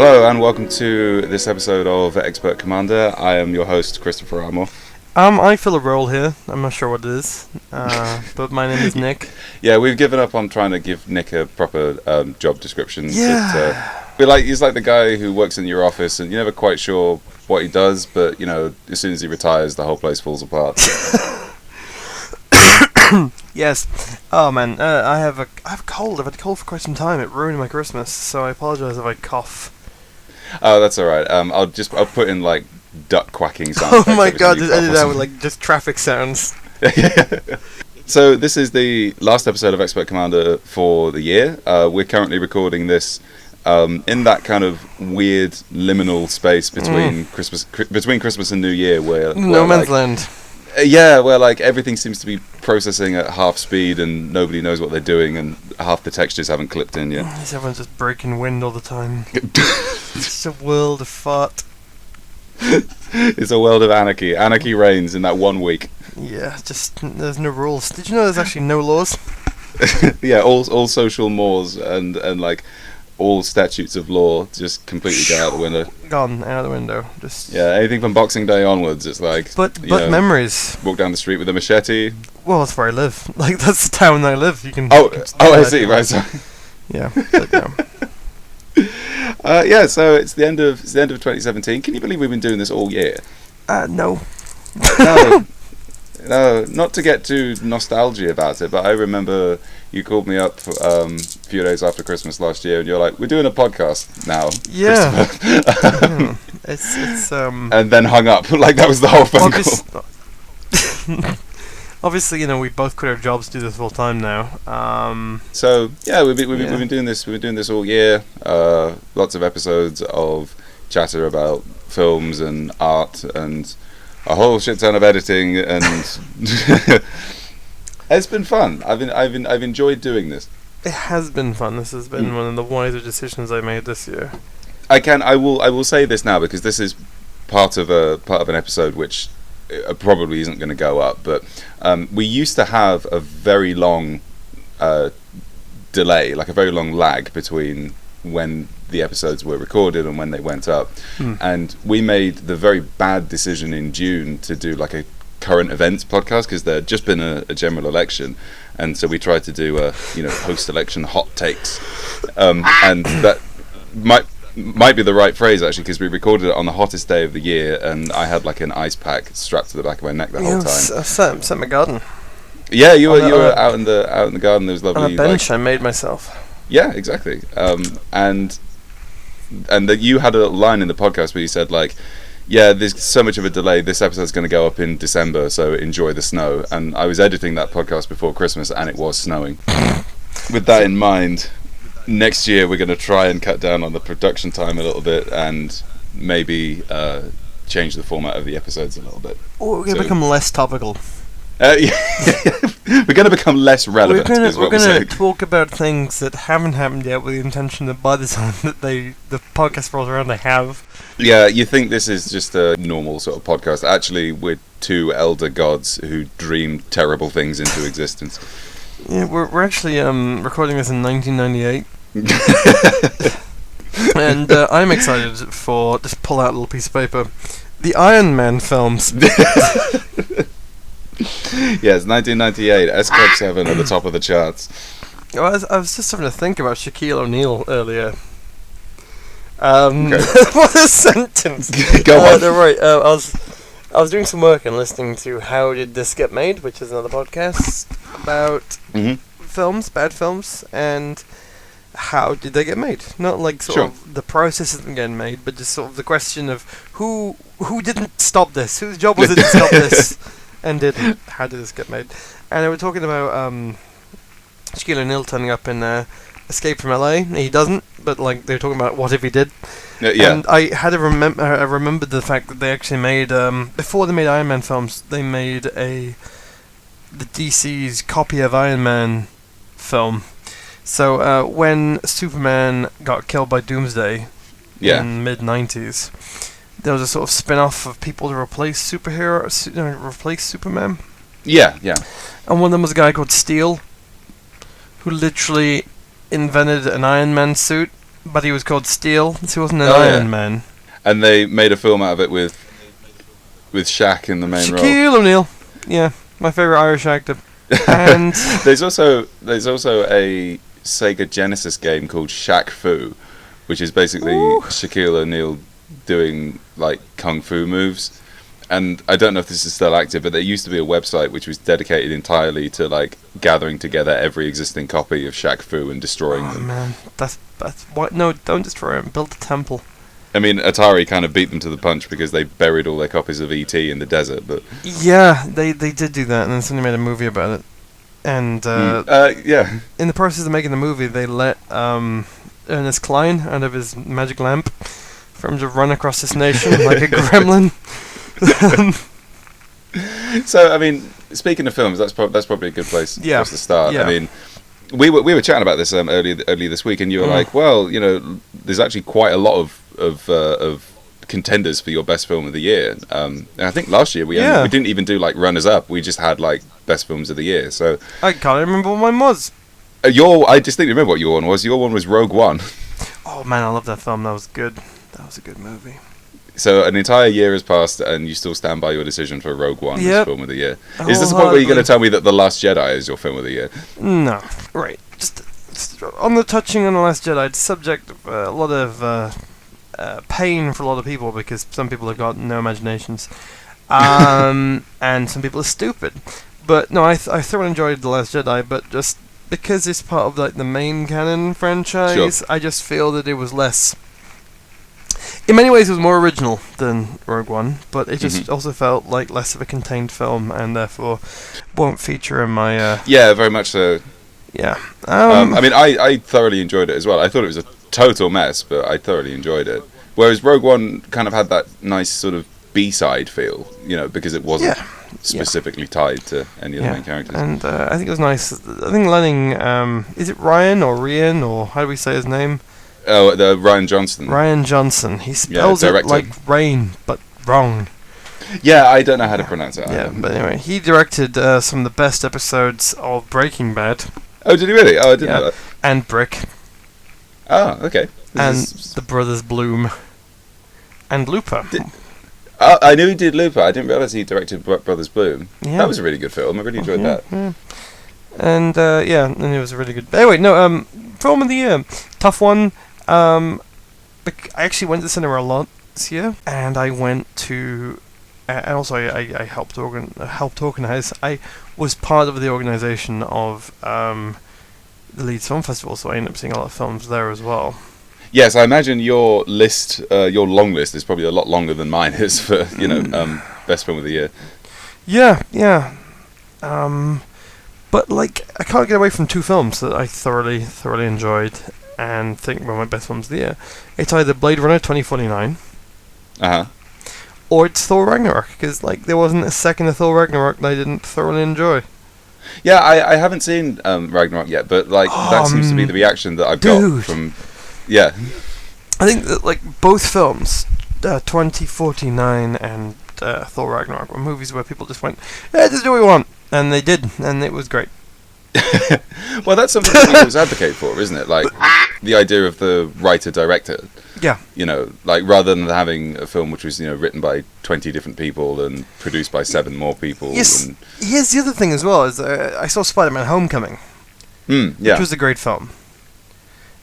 Hello and welcome to this episode of X-Pert Commander. I am your host, Christopher Armour. I fill a role here. I'm not sure what it is, but my name is Nick. Yeah, we've given up on trying to give Nick a proper job description. Yeah. He's like the guy who works in your office and you're never quite sure what he does, but, you know, as soon as he retires, the whole place falls apart. Yes. Oh man, I have a cold. I've had a cold for quite some time. It ruined my Christmas, so I apologise if I cough. Oh, that's all right. I'll put in like duck quacking sounds. Oh my god! Just edit that with like just traffic sounds. So this is the last episode of X-Pert Commander for the year. We're currently recording this in that kind of weird liminal space between Christmas and New Year, where no man's land. Where like everything seems to be processing at half speed and nobody knows what they're doing and half the textures haven't clipped in yet. Everyone's just breaking wind all the time. It's a world of fart. It's a world of anarchy. Anarchy reigns in that 1 week. Yeah, just there's no rules. Did you know there's actually no laws? Yeah, all social mores and like all statutes of law just completely go out the window. Gone out the window. Just anything from Boxing Day onwards, it's like. But memories. Walk down the street with a machete. Well, that's where I live. Like that's the town I live. You can. I see. Right. Sorry. Yeah. But, so it's the end of 2017. Can you believe we've been doing this all year? No. No, not to get too nostalgia about it, but I remember you called me up a few days after Christmas last year, and you're like, "We're doing a podcast now." Yeah. It's and then hung up. Like that was the whole phone call. Obviously, you know, we both quit our jobs to do this full time now. So yeah, we've been doing this. We've been doing this all year. Lots of episodes of chatter about films and art and a whole shit ton of editing, and it's been fun. I've enjoyed doing this. It has been fun. This has been one of the wiser decisions I made this year. I will say this now because this is part of an episode which probably isn't going to go up, but we used to have a very long delay, like a very long lag between when the episodes were recorded and when they went up, and we made the very bad decision in June to do like a current events podcast because there had just been a general election, and so we tried to do a post-election hot takes, and that might be the right phrase actually because we recorded it on the hottest day of the year and I had like an ice pack strapped to the back of my neck the whole time. I sat in my garden. Yeah, you were out in the garden. There was lovely on a bench I made myself. Yeah, exactly. And that you had a little line in the podcast where you said like, yeah, there's so much of a delay, this episode's going to go up in December, so enjoy the snow. And I was editing that podcast before Christmas and it was snowing. With that in mind, next year we're going to try and cut down on the production time a little bit and maybe change the format of the episodes a little bit. Or we're going to become less topical. We're going to become less relevant. We're going to talk about things that haven't happened yet with the intention that by the time that the podcast rolls around they have. Yeah, you think this is just a normal sort of podcast. Actually, we're two elder gods who dreamed terrible things into existence. Yeah, we're actually recording this in 1998. And I'm excited for, just pull out a little piece of paper, the Iron Man films. Yes, 1998, S-Club 7 at the top of the charts. I was just having to think about Shaquille O'Neal earlier. Okay. What a sentence! Go on. No, right, I was doing some work and listening to How Did This Get Made, which is another podcast about films, bad films, and how did they get made? Not like sort of the process of them getting made, but just sort of the question of who didn't stop this, whose job was it to stop this, and didn't. How did this get made? And they were talking about Shaquille O'Neal turning up in Escape from LA. He doesn't, but like they were talking about what if he did. Yeah. And I had I remembered the fact that they actually made before they made Iron Man films, they made the DC's copy of Iron Man film. So when Superman got killed by Doomsday in mid-90s, there was a sort of spin-off of people to replace Superman. Yeah, yeah. And one of them was a guy called Steel, who literally invented an Iron Man suit But he was called Steel, so he wasn't an Oh, Iron yeah. Man. And they made a film out of it with Shaq in the main role. Shaquille O'Neal. Yeah, my favourite Irish actor. And There's also a Sega Genesis game called Shaq Fu, which is basically Ooh. Shaquille O'Neal doing like kung fu moves. And I don't know if this is still active, but there used to be a website which was dedicated entirely to like gathering together every existing copy of Shaq Fu and destroying oh them. man, that's what. No, don't destroy him. Build a temple. I mean, Atari kind of beat them to the punch because they buried all their copies of E.T. in the desert. But Yeah, they did do that, and then somebody made a movie about it. And yeah, in the process of making the movie, they let Ernest Cline out of his magic lamp for him to run across this nation like a gremlin. So I mean, speaking of films, that's probably a good place for us to start. Yeah. I mean, we were chatting about this earlier this week, and you were like, well, you know, there's actually quite a lot of contenders for your best film of the year. And I think last year we didn't even do like runners up. We just had like best films of the year. So I can't remember what mine was. I distinctly remember what your one was. Your one was Rogue One. Oh man, I love that film. That was good. That was a good movie. So an entire year has passed, and you still stand by your decision for Rogue One as film of the year. Is this the point where you're going to tell me that The Last Jedi is your film of the year? No, right. Just on the touching on The Last Jedi, it's subject of a lot of pain for a lot of people because some people have got no imaginations, and some people are stupid. But no, I thoroughly enjoyed The Last Jedi, but just because it's part of like the main canon franchise, Sure. I just feel that it was less. In many ways, it was more original than Rogue One, but it just also felt like less of a contained film, and therefore won't feature in my. Yeah, very much so. Yeah. I mean, I thoroughly enjoyed it as well. I thought it was a total mess, but I thoroughly enjoyed it. Whereas Rogue One kind of had that nice sort of B-side feel, you know, because it wasn't specifically tied to any of the main characters. And I think it was nice. I think letting is it Ryan or Rian or how do we say his name? Oh, the Ryan Johnson. Ryan Johnson. He spells it like rain, but wrong. Yeah, I don't know how to pronounce it. Yeah, but anyway, he directed some of the best episodes of Breaking Bad. Oh, did he really? Oh, I didn't know that. And Brick. Oh, okay. The Brothers Bloom. And Looper. I knew he did Looper. I didn't realise he directed Brothers Bloom. Yeah. That was a really good film. I really enjoyed that. Yeah. And and it was a really good. Anyway, no, film of the year, tough one. I actually went to the cinema a lot this year, and I went to, and also I helped organize. I was part of the organisation of the Leeds Film Festival, so I ended up seeing a lot of films there as well. Yes, I imagine your list, your long list, is probably a lot longer than mine is for best film of the year. Yeah. But like, I can't get away from two films that I thoroughly enjoyed and think were my best films of the year. It's either Blade Runner 2049, or it's Thor Ragnarok, because like there wasn't a second of Thor Ragnarok that I didn't thoroughly enjoy. Yeah, I haven't seen Ragnarok yet, but like that seems to be the reaction that I've got from. Yeah, I think that like both films, 2049 and Thor Ragnarok, were movies where people just went, "Yeah, just do what we want," and they did, and it was great. Well, that's something that we always advocate for, isn't it? Like the idea of the writer-director. Yeah. You know, like rather than having a film which was written by 20 different people and produced by 7 more people. Yes. And Here's the other thing as well is I saw Spider-Man: Homecoming, which was a great film,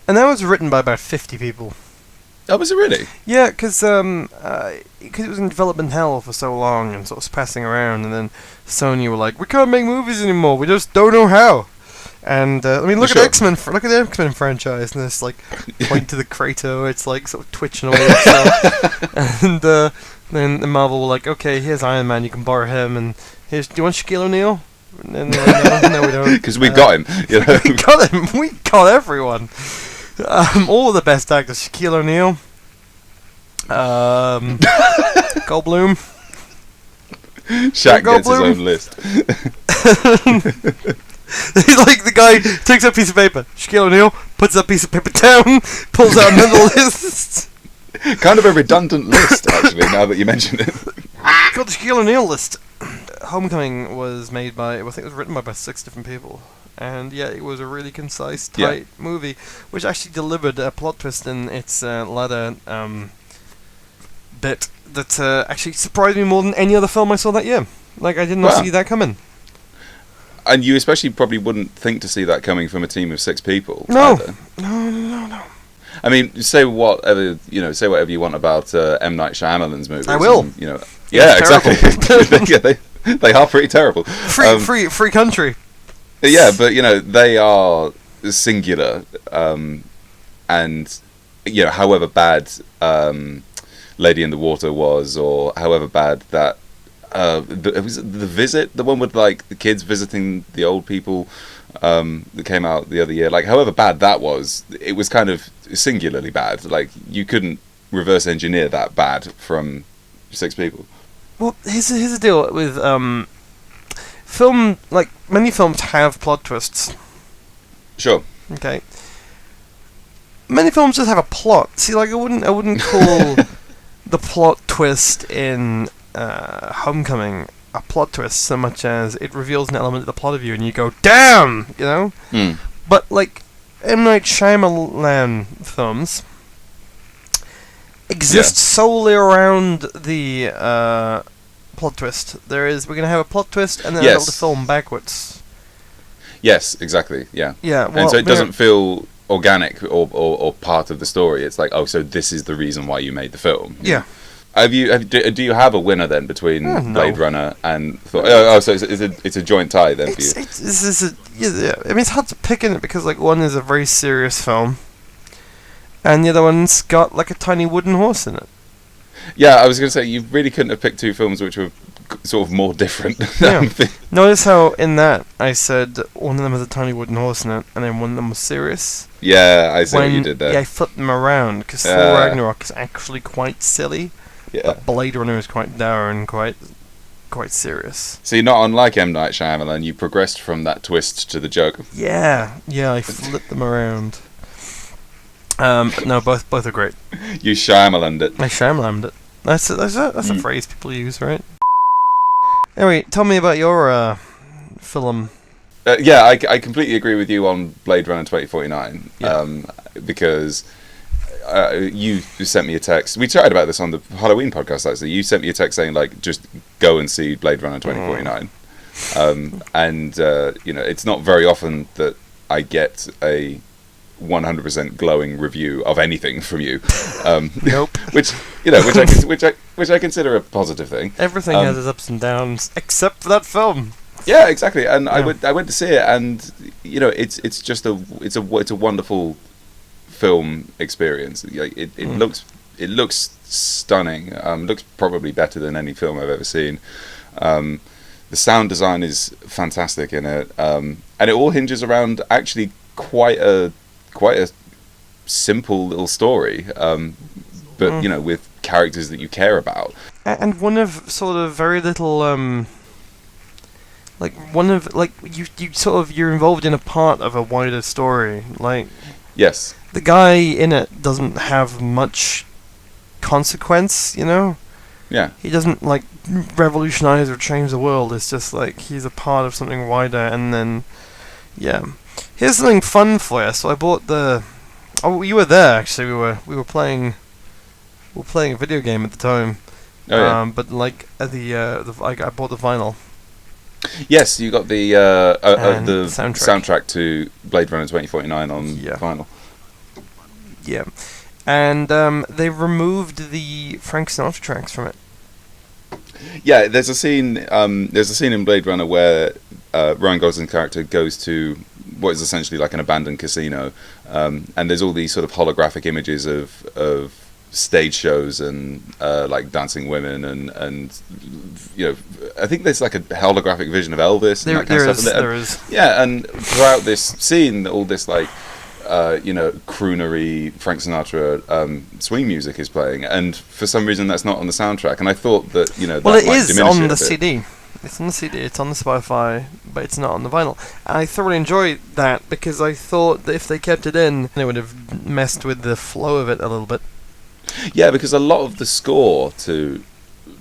and that was written by about 50 people. Oh, was it really? Yeah, because it was in development hell for so long and sort of passing around, and then Sony were like, "We can't make movies anymore. We just don't know how." And I mean, look at X-Men. Look at the X-Men franchise, and it's like point to the Kratos. It's like sort of twitching away itself. And then the Marvel were like, "Okay, here's Iron Man. You can borrow him. And do you want Shaquille O'Neal?" And no, we don't. Because we got him. You know? We got him. We got everyone. All the best actors: Shaquille O'Neal, Goldblum. Shaq gets his own list. He's like the guy takes a piece of paper. Shaquille O'Neal puts that piece of paper down, pulls out another list. Kind of a redundant list, actually. Now that you mention it. Got the Shaquille O'Neal list. Homecoming was made by, I think it was written by about 6 different people. and it was a really concise, tight movie, which actually delivered a plot twist in its latter bit that actually surprised me more than any other film I saw that year. Like, I did not see that coming. And you especially probably wouldn't think to see that coming from a team of 6 people. No. Either. No. I mean, say whatever you want about M. Night Shyamalan's movies. I will. And, exactly. they are pretty terrible. Free country. Yeah, but they are singular, and however bad Lady in the Water was, or however bad that it was The Visit, the one with like the kids visiting the old people that came out the other year. Like, however bad that was, it was kind of singularly bad. Like, you couldn't reverse engineer that bad from 6 people. Well, here's the deal with film. Like, many films have plot twists. Sure. Okay. Many films just have a plot. See, like, I wouldn't call the plot twist in Homecoming a plot twist so much as it reveals an element of the plot of you and you go, damn, But like M. Night Shyamalan films exist solely around the plot twist. We're gonna have a plot twist and then build the film backwards. Yes, exactly. Yeah. Yeah. Well, and so it doesn't feel organic or part of the story. It's like, so this is the reason why you made the film. Yeah. Do you have a winner then between Blade Runner and Thor? So it's a joint tie then for you. I mean, it's hard to pick in it because like one is a very serious film, and the other one's got like a tiny wooden horse in it. Yeah, I was going to say you really couldn't have picked 2 films which were sort of more different. Notice how in that I said one of them has a tiny wooden horse in it, and then one of them was serious. Yeah, I see what you did there. Yeah, I flipped them around because Thor Ragnarok is actually quite silly. Yeah. But Blade Runner is quite dour and quite serious. So you're not unlike M. Night Shyamalan. You progressed from that twist to the joke. Yeah, I flipped them around. But no, both are great. You Shyamalaned it. I Shyamalaned it. That's a phrase people use, right? Anyway, tell me about your film. I completely agree with you on Blade Runner 2049. Yeah. Because you sent me a text. We chatted about this on the Halloween podcast, actually. You sent me a text saying, like, just go and see Blade Runner 2049. It's not very often that I get a 100% glowing review of anything from you. Nope. Which I consider a positive thing. Everything has its ups and downs, except for that film. Yeah, exactly. And I went to see it, and it's just a wonderful film experience. It looks stunning. Looks probably better than any film I've ever seen. The sound design is fantastic in it, and it all hinges around actually quite a simple little story, but with characters that you care about, and one of sort of very little you're involved in a part of a wider story. Like, yes, the guy in it doesn't have much consequence, Yeah. He doesn't like revolutionize or change the world. It's just like he's a part of something wider. And then, here's something fun for you. So I bought you were there actually. We were playing a video game at the time. Oh, yeah. But like I bought the vinyl. Yes, you got the soundtrack to Blade Runner 2049 on vinyl. Yeah, and they removed the Frank Sinatra tracks from it. Yeah, there's a scene in Blade Runner where Ryan Gosling's character goes to what is essentially like an abandoned casino, and there's all these sort of holographic images of stage shows and like dancing women and I think there's like a holographic vision of Elvis and that kind of stuff. There is. Yeah, and throughout this scene, all this like croonery Frank Sinatra swing music is playing, and for some reason that's not on the soundtrack. And I thought that well, it is on the CD. It's on the CD. It's on the Spotify, but it's not on the vinyl. And I thoroughly enjoyed that because I thought that if they kept it in, they would have messed with the flow of it a little bit. Yeah, because a lot of the score to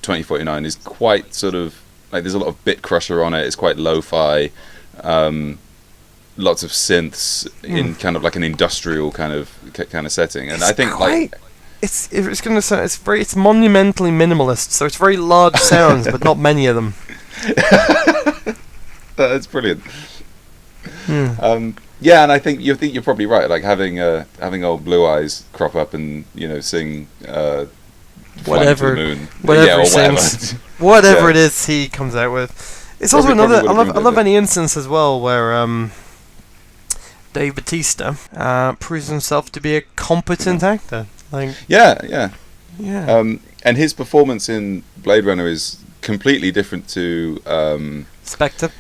2049 is quite sort of like there's a lot of bit crusher on it. It's quite lo-fi. lots of synths in kind of like an industrial kind of setting, and I think like it's going to sound it's monumentally minimalist, so it's very large sounds, but not many of them. That's brilliant. Yeah, and I think you're probably right. Like having old Blue Eyes crop up and sing whatever, the Moon. whatever he sings, whatever it is he comes out with. It's also another. I love any instance as well where Dave Bautista proves himself to be a competent actor. Like yeah. And his performance in Blade Runner is completely different to Spectre.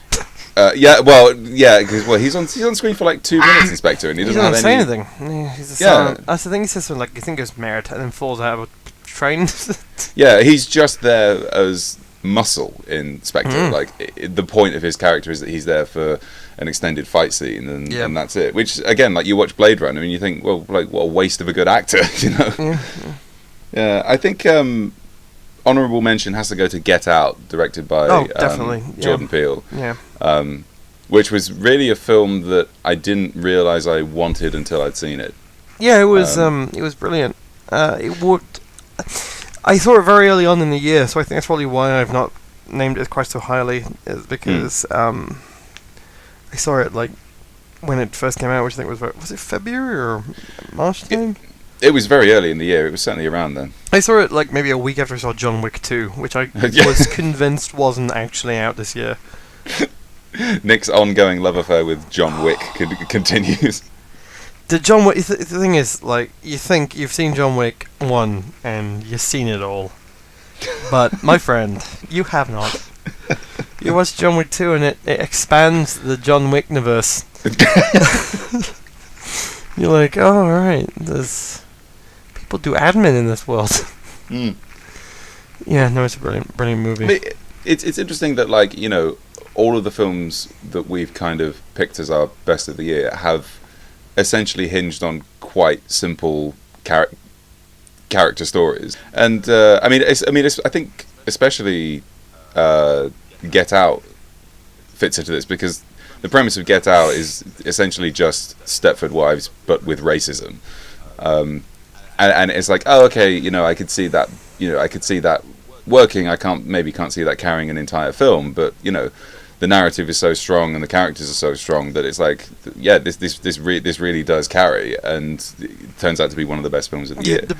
Because he's on screen for like 2 minutes in Spectre, and he doesn't say any... anything. He's a silent. That's the thing. He says like, "You think it's merit," and then falls out of a train. Yeah, he's just there as muscle in Spectre. Like the point of his character is that he's there for an extended fight scene, and that's it. Which again, like you watch Blade Runner and you think, well, like what a waste of a good actor, Yeah, I think honorable mention has to go to Get Out, directed by definitely Jordan Peele. Yeah. Which was really a film that I didn't realise I wanted until I'd seen it. Yeah, it was brilliant. It worked. I saw it very early on in the year, so I think that's probably why I've not named it quite so highly, is because I saw it like when it first came out, which I think was it February or March time? It was very early in the year. It was certainly around then. I saw it like maybe a week after I saw John Wick 2, which I was convinced wasn't actually out this year. Nick's ongoing love affair with John Wick continues. The John Wick. The thing is, like, you think you've seen John Wick 1 and you've seen it all, but my friend, you have not. You watch John Wick 2 and it expands the John Wick-niverse. You're like, oh, alright, there's people do admin in this world. Yeah, no, it's a brilliant movie. I mean, it's interesting that, like, all of the films that we've kind of picked as our best of the year have essentially hinged on quite simple character stories, and I think especially Get Out fits into this because the premise of Get Out is essentially just Stepford Wives but with racism, and it's like, oh, okay, I could see that, I could see that working. I can't see that carrying an entire film, but the narrative is so strong and the characters are so strong that it's like, yeah, this really does carry, and it turns out to be one of the best films of the year. It's the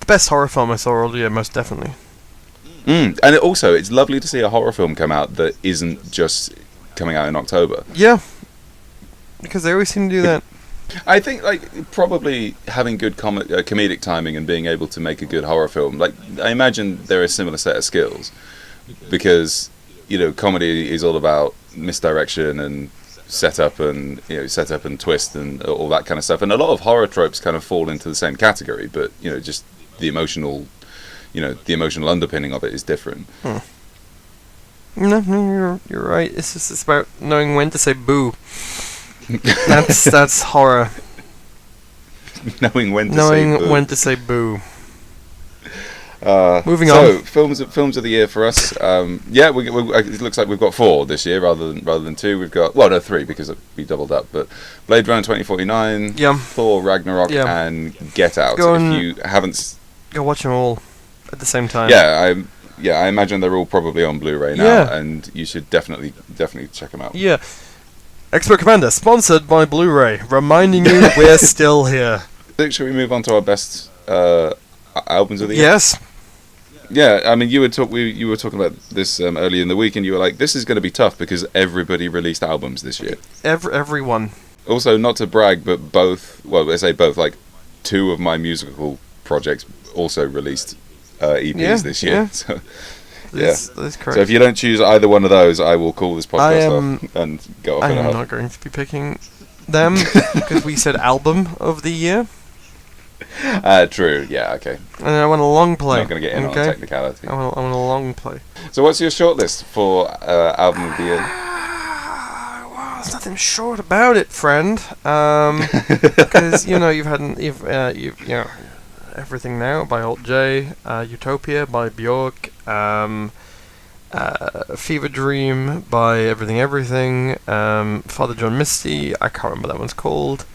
best horror film I saw all year, most definitely. And it's lovely to see a horror film come out that isn't just coming out in October. Yeah, because they always seem to do that. I think, like, probably having good comedic timing and being able to make a good horror film, like, I imagine they're a similar set of skills, because comedy is all about misdirection and setup and twist and all that kind of stuff, and a lot of horror tropes kind of fall into the same category, but just the emotional underpinning of it is different. No, you're right. It's about knowing when to say boo. That's horror. Knowing when to say boo. Moving on. So films of the year for us. It looks like we've got 4 this year rather than 2. We've got 3 because we doubled up. But Blade Runner 2049, Thor Ragnarok, and Get Out. If you haven't, go watch them all at the same time. I imagine they're all probably on Blu-ray now, and you should definitely check them out. Yeah. X-Pert Commander, sponsored by Blu-ray, reminding you we're still here. Should we move on to our best albums of the year? Yes. Yeah, I mean, you were talking about this earlier in the week, and you were like, "This is going to be tough because everybody released albums this year." Everyone. Also, not to brag, but both. Well, I say both. Like, 2 of my musical projects also released EPs this year. Yeah. So, that's correct. So if you don't choose either one of those, I will call this podcast off and go off in a huff. I'm not going to be picking them because we said album of the year. True. Yeah. Okay. And I want a long play. I'm not going to get in on technicality. I want a long play. So what's your shortlist for album of the year? Well, there's nothing short about it, friend. Because you've Everything Now by Alt J, Utopia by Bjork, Fever Dream by Everything Everything, Father John Misty, I can't remember what that one's called.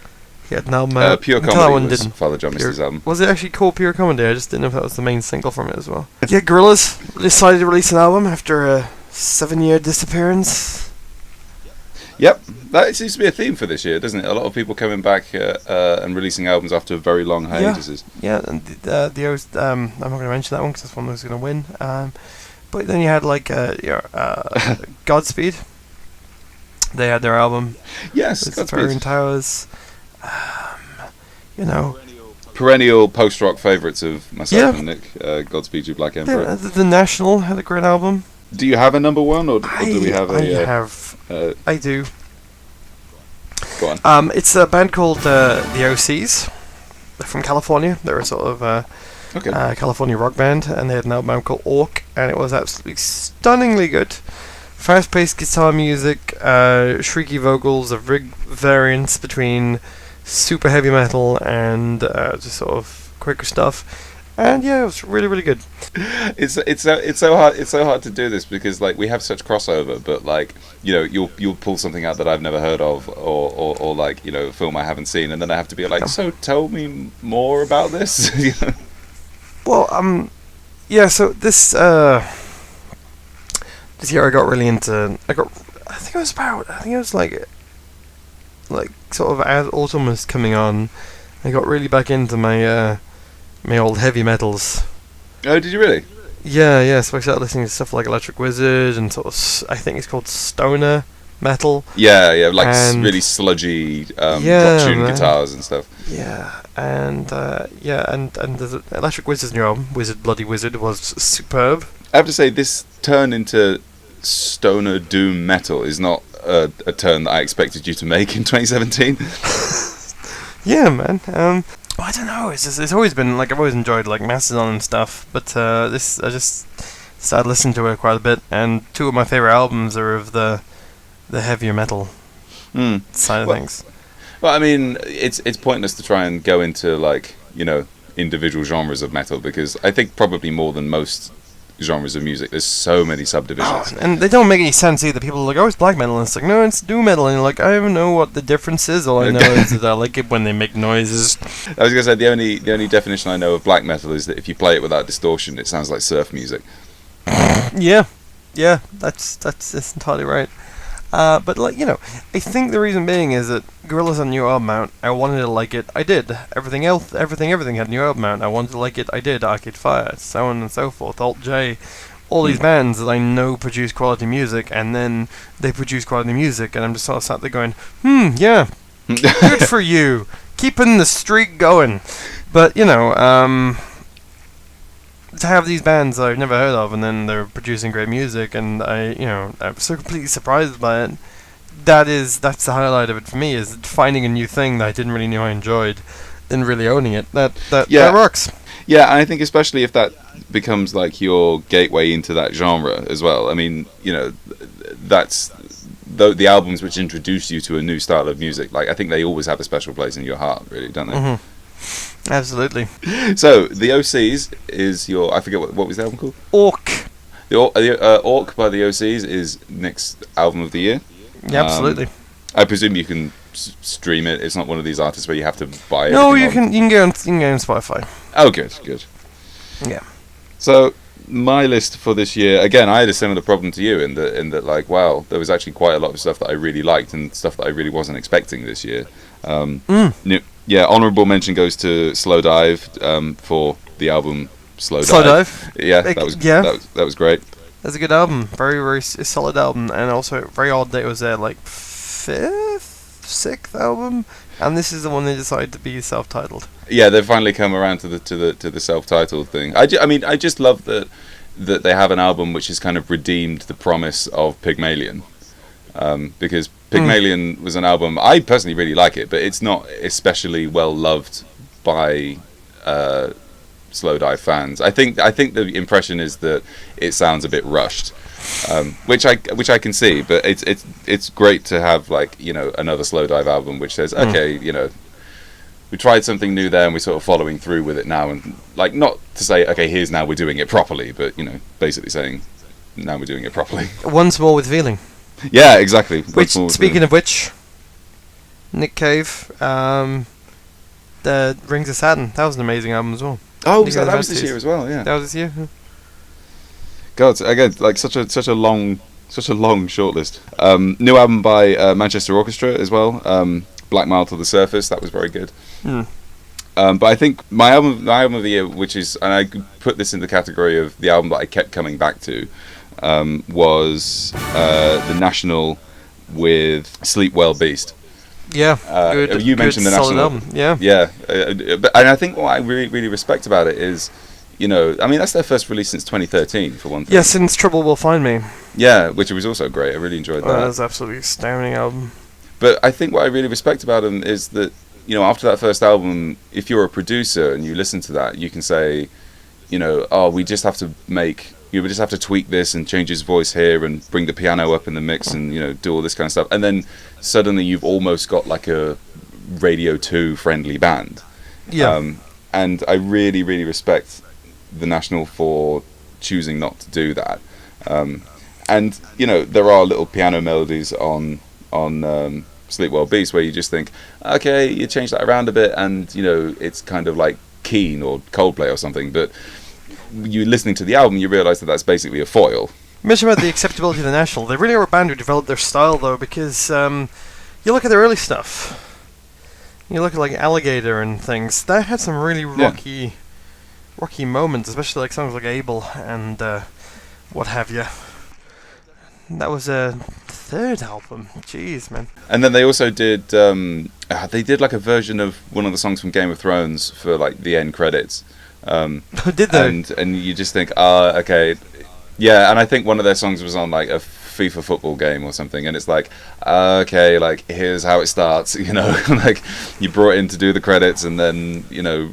He had an album out. Pure Until Comedy that one was didn't. Father John Misty's album. Was it actually called Pure Comedy? I just didn't know if that was the main single from it as well. Yeah, Gorillaz decided to release an album after a 7-year disappearance. Yep, that seems to be a theme for this year, doesn't it? A lot of people coming back and releasing albums after very long hiatuses. Yeah, and I'm not going to mention that one because that's one that's going to win. But then you had Godspeed. They had their album. Yes, Godspeed. Towers. Perennial post-rock favourites of myself and Nick. Godspeed You Black Emperor. Yeah, the National had a great album. Do you have a number one, or do we have a... I do. Go on. It's a band called the OCs. They're from California. They're a sort of California rock band, and they had an album called Orc, and it was absolutely stunningly good. Fast-paced guitar music, shrieky vocals, a rig variance between super heavy metal and just sort of quicker stuff. And yeah, it was really, really good. It's so hard to do this because like we have such crossover, but like you'll pull something out that I've never heard of, or like a film I haven't seen, and then I have to be like, so tell me more about this. Well, yeah. So this year I got really into. I think it was like sort of as autumn was coming on, I got really back into my old heavy metals. Oh, did you really? Yeah. So I started listening to stuff like Electric Wizard and sort of, I think it's called stoner metal. Yeah, like really sludgy rock tune guitars and stuff. Yeah, and the Electric Wizard's new album, Wizard Bloody Wizard, was superb. I have to say, this turn into stoner doom metal is not a turn that I expected you to make in 2017. Yeah, man. I don't know. It's always been like I've always enjoyed like Mastodon and stuff, but this I just started listening to it quite a bit, and two of my favorite albums are of the heavier metal side of things. Well, I mean, it's pointless to try and go into like individual genres of metal because I think probably more than most genres of music, there's so many subdivisions, and they don't make any sense either. People are like, "Oh, it's black metal," and it's like, "No, it's doom metal," and you're like, "I don't know what the difference is. All I know is that I like it when they make noises." I was gonna say the only definition I know of black metal is that if you play it without distortion, it sounds like surf music. Yeah, that's entirely right. But I think the reason being is that Gorillaz had a new album out. I wanted to like it. I did. Everything had a new album out. I wanted to like it. I did. Arcade Fire, so on and so forth. Alt J, all these bands that I know produce quality music, and then they produce quality music, and I'm just sort of sat there going, yeah, good for you, keeping the streak going. But to have these bands I've never heard of, and then they're producing great music, and I'm so completely surprised by it. That's the highlight of it for me, is finding a new thing that I didn't really know I enjoyed, then really owning it. That works. Yeah, and I think especially if that becomes like your gateway into that genre as well. I mean, that's the albums which introduce you to a new style of music. Like I think they always have a special place in your heart, really, don't they? Mm-hmm. Absolutely. So the OCs is your. I forget what was the album called. Orc. The Orc by the OCs is Nick's album of the year. Yeah, absolutely. I presume you can stream it. It's not one of these artists where you have to buy it. No, you can go on Spotify. Oh, good. Yeah. So my list for this year, again, I had a similar problem to you in that like, wow, there was actually quite a lot of stuff that I really liked and stuff that I really wasn't expecting this year. Yeah, honourable mention goes to Slow Dive for the album Slow Dive. Yeah, that was great. That's a good album. Very, very solid album, and also very odd that it was their like 5th, 6th album, and this is the one they decided to be self-titled. Yeah, they've finally come around to the self-titled thing. I just love that they have an album which has kind of redeemed the promise of Pygmalion, because Pygmalion was an album I personally really like it, but it's not especially well loved by Slow Dive fans. I think the impression is that it sounds a bit rushed, which I can see. But it's great to have like another Slow Dive album which says okay, we tried something new there and we're sort of following through with it now, and like not to say okay, here's now we're doing it properly, but basically saying now we're doing it properly. Once More with Feeling. Yeah, exactly. Which, speaking of which, Nick Cave, the Rings of Saturn. That was an amazing album as well. Oh, so that was this year as well. Yeah, that was this year. God, again, like such a long shortlist. New album by Manchester Orchestra as well. Black Mile to the Surface. That was very good. But I think my album of the year, which is, and I could put this in the category of the album that I kept coming back to, was The National with Sleep Well Beast. Yeah, good. You mentioned good, The National album. Yeah. And I think what I really respect about it is, I mean, that's their first release since 2013 for one thing. Yeah, since Trouble Will Find Me. Yeah, which was also great. I really enjoyed that. That was absolutely astounding album. But I think what I really respect about them is that, after that first album, if you're a producer and you listen to that, you can say, we just have to we just have to tweak this and change his voice here and bring the piano up in the mix and, do all this kind of stuff. And then suddenly you've almost got like a Radio 2 friendly band. Yeah. And I really, really respect The National for choosing not to do that. And, there are little piano melodies on Sleep Well Beast where you just think, okay, you change that around a bit and, it's kind of like Keane or Coldplay or something, but you listening to the album, you realise that that's basically a foil. Mention about the acceptability of The National. They really are a band who developed their style, though, because you look at their early stuff, you look at like Alligator and things, that had some really rocky moments, especially like songs like Abel and what have you. That was a third album. Jeez, man. And then they also did like a version of one of the songs from Game of Thrones for like the end credits. Did they? And you just think, okay, yeah. And I think one of their songs was on like a FIFA football game or something, and it's like, okay, like here's how it starts, like you brought in to do the credits, and then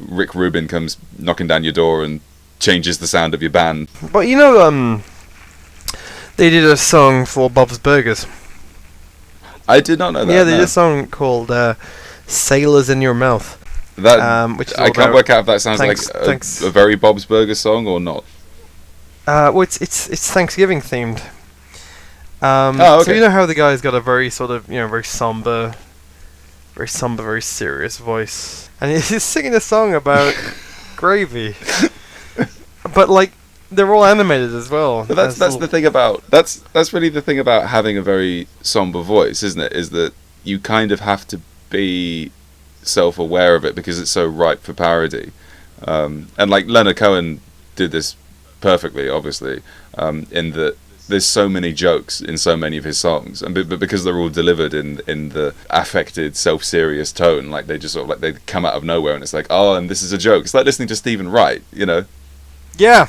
Rick Rubin comes knocking down your door and changes the sound of your band. But they did a song for Bob's Burgers. I did not know that. Yeah, they did a song called "Sailors in Your Mouth." That which I can't work out if that sounds like a very Bob's Burgers song or not. Well, it's Thanksgiving themed. Okay. So you know how the guy's got a very sort of very somber, very serious voice, and he's singing a song about gravy, but like. They're all animated as well. But that's the thing about that's really the thing about having a very somber voice, isn't it? Is that you kind of have to be self-aware of it because it's so ripe for parody. And like Leonard Cohen did this perfectly, obviously, in that there's so many jokes in so many of his songs, and but because they're all delivered in the affected, self-serious tone, like they just sort of like they come out of nowhere, and it's like, and this is a joke. It's like listening to Stephen Wright, Yeah.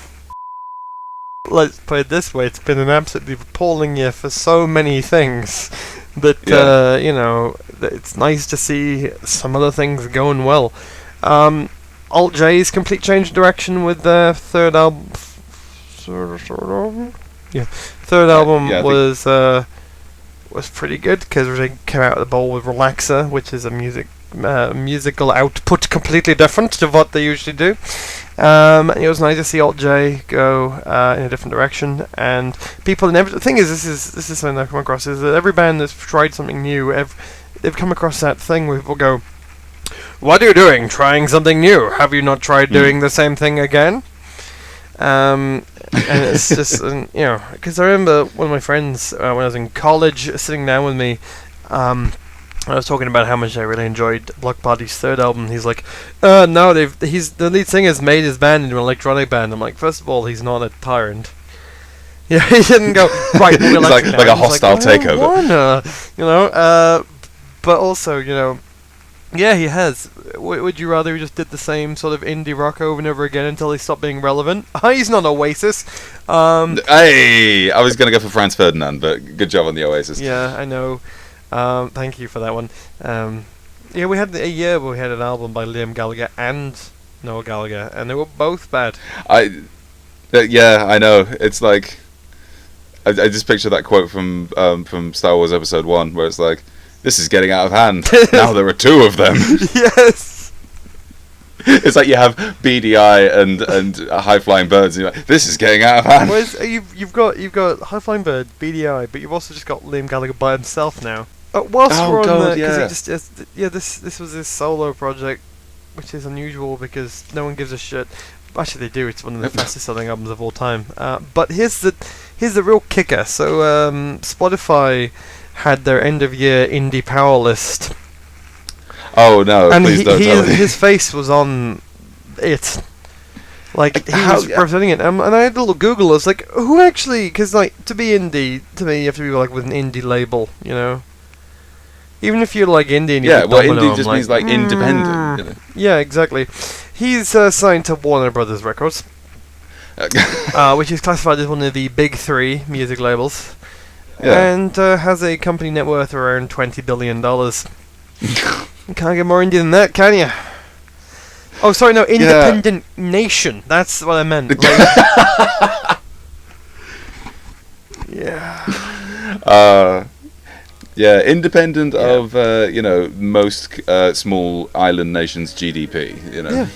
Let's put it this way, it's been an absolutely appalling year for so many things that, it's nice to see some other things going well. Alt J's complete change of direction with their third album. Third album was pretty good because they came out of the bowl with Relaxer, which is a musical output completely different to what they usually do. It was nice to see Alt J go in a different direction, and people. The thing is, this is something I've come across, is that every band that's tried something new, they've come across that thing where people go, "What are you doing? Trying something new? Have you not tried doing the same thing again?" And it's just, because I remember one of my friends when I was in college sitting down with me. I was talking about how much I really enjoyed Block Party's third album. He's like, no, the lead singer's made his band into an electronic band. I'm like, first of all, he's not a tyrant. Yeah, he didn't go right. It's like a hostile takeover. But also, yeah, he has. Would you rather he just did the same sort of indie rock over and over again until he stopped being relevant? He's not Oasis. Hey, I was gonna go for Franz Ferdinand, but good job on the Oasis. Yeah, I know. Thank you for that one. Yeah, we had a year where we had an album by Liam Gallagher and Noel Gallagher, and they were both bad. Yeah, I know. It's like I just picture that quote from Star Wars Episode 1, where it's like, "This is getting out of hand. Now there are two of them." Yes. It's like you have BDI and high flying birds. And you're like, this is getting out of hand. You've got High Flying Bird, BDI, but you've also just got Liam Gallagher by himself now. Whilst we're on because this was his solo project, which is unusual because no one gives a shit. Actually, they do. It's one of the fastest selling albums of all time. But here's the real kicker. So Spotify had their end of year indie power list. Oh no! And please don't tell me. his face was on it. Like he was representing it, and I had a little Google. I was like, who actually? Because like to be indie, to me, you have to be like with an indie label, you know. Even if you're like indie, and you're indie just means like independent. You know? Yeah, exactly. He's signed to Warner Brothers Records, which is classified as one of the big three music labels, and has a company net worth of around $20 billion. You can't get more indie than that, can you? Oh, sorry, no, independent nation. That's what I meant. Like, independent of most small island nations' GDP. You know.